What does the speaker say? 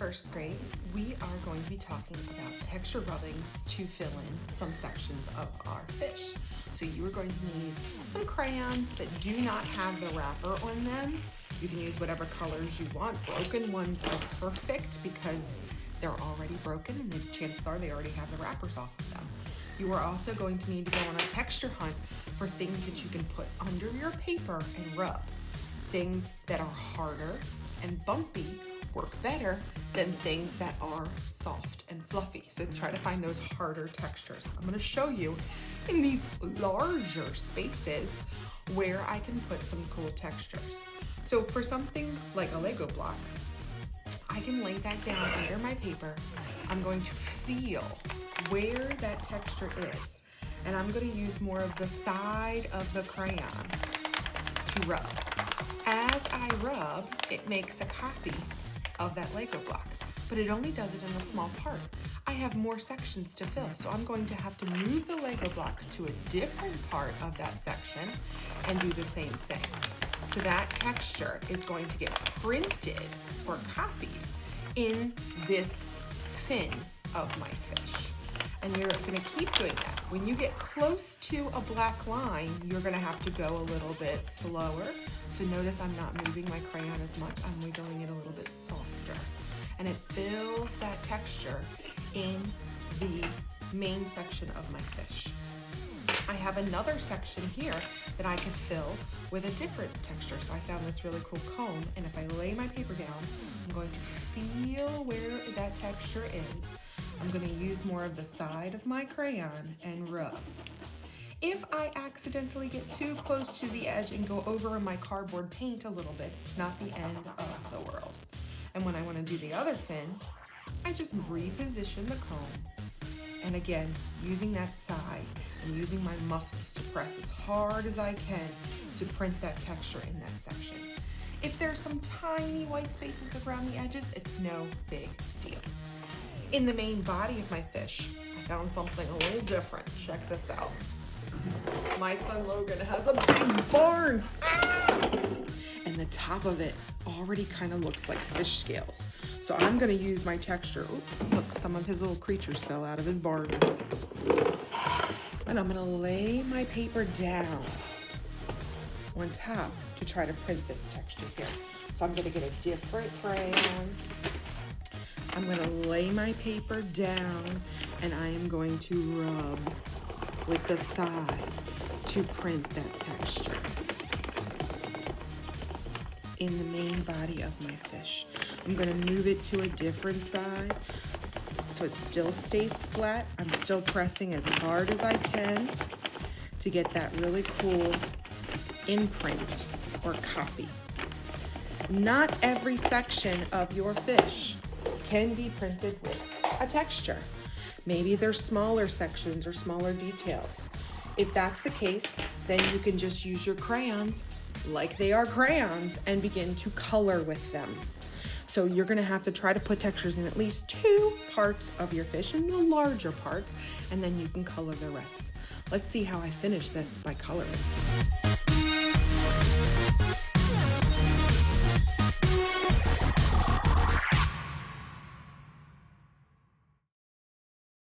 first grade, we are going to be talking about texture rubbings to fill in some sections of our fish. So you are going to need some crayons that do not have the wrapper on them. You can use whatever colors you want. Broken ones are perfect because they're already broken and the chances are they already have the wrappers off of them. You are also going to need to go on a texture hunt for things that you can put under your paper and rub. Things that are harder and bumpy work better than things that are soft and fluffy. So try to find those harder textures. I'm going to show you in these larger spaces where I can put some cool textures. So for something like a Lego block, I can lay that down under my paper. I'm going to feel where that texture is, and I'm going to use more of the side of the crayon to rub. As I rub, it makes a copy of that Lego block, but it only does it in a small part. I have more sections to fill, so I'm going to have to move the Lego block to a different part of that section and do the same thing. So that texture is going to get printed or copied in this fin of my fish. And you're going to keep doing that. When you get close to a black line, you're going to have to go a little bit slower. So notice I'm not moving my crayon as much. I'm wiggling it a little bit softer. And it fills that texture in the main section of my fish. I have another section here that I can fill with a different texture. So I found this really cool cone, and if I lay my paper down, I'm going to feel where that texture is. I'm going to use more of the side of my crayon and rub. If I accidentally get too close to the edge and go over my cardboard paint a little bit, it's not the end of the world. And when I want to do the other fin, I just reposition the cone. And again, using that side and using my muscles to press as hard as I can to print that texture in that section. If there's some tiny white spaces around the edges, it's no big deal. In the main body of my fish, I found something a little different. Check this out. My son Logan has a big barn. And the top of it already kind of looks like fish scales. So I'm gonna use my texture. Ooh, look, some of his little creatures fell out of his barn. And I'm gonna lay my paper down on top to try to print this texture here. So I'm gonna get a different crayon. I'm gonna lay my paper down and I am going to rub with the side to print that texture in the main body of my fish. I'm gonna move it to a different side so it still stays flat. I'm still pressing as hard as I can to get that really cool imprint or copy. Not every section of your fish can be printed with a texture. Maybe there's smaller sections or smaller details. If that's the case, then you can just use your crayons like they are crayons and begin to color with them. So you're gonna have to try to put textures in at least 2 parts of your fish, in the larger parts, and then you can color the rest. Let's see how I finish this by coloring.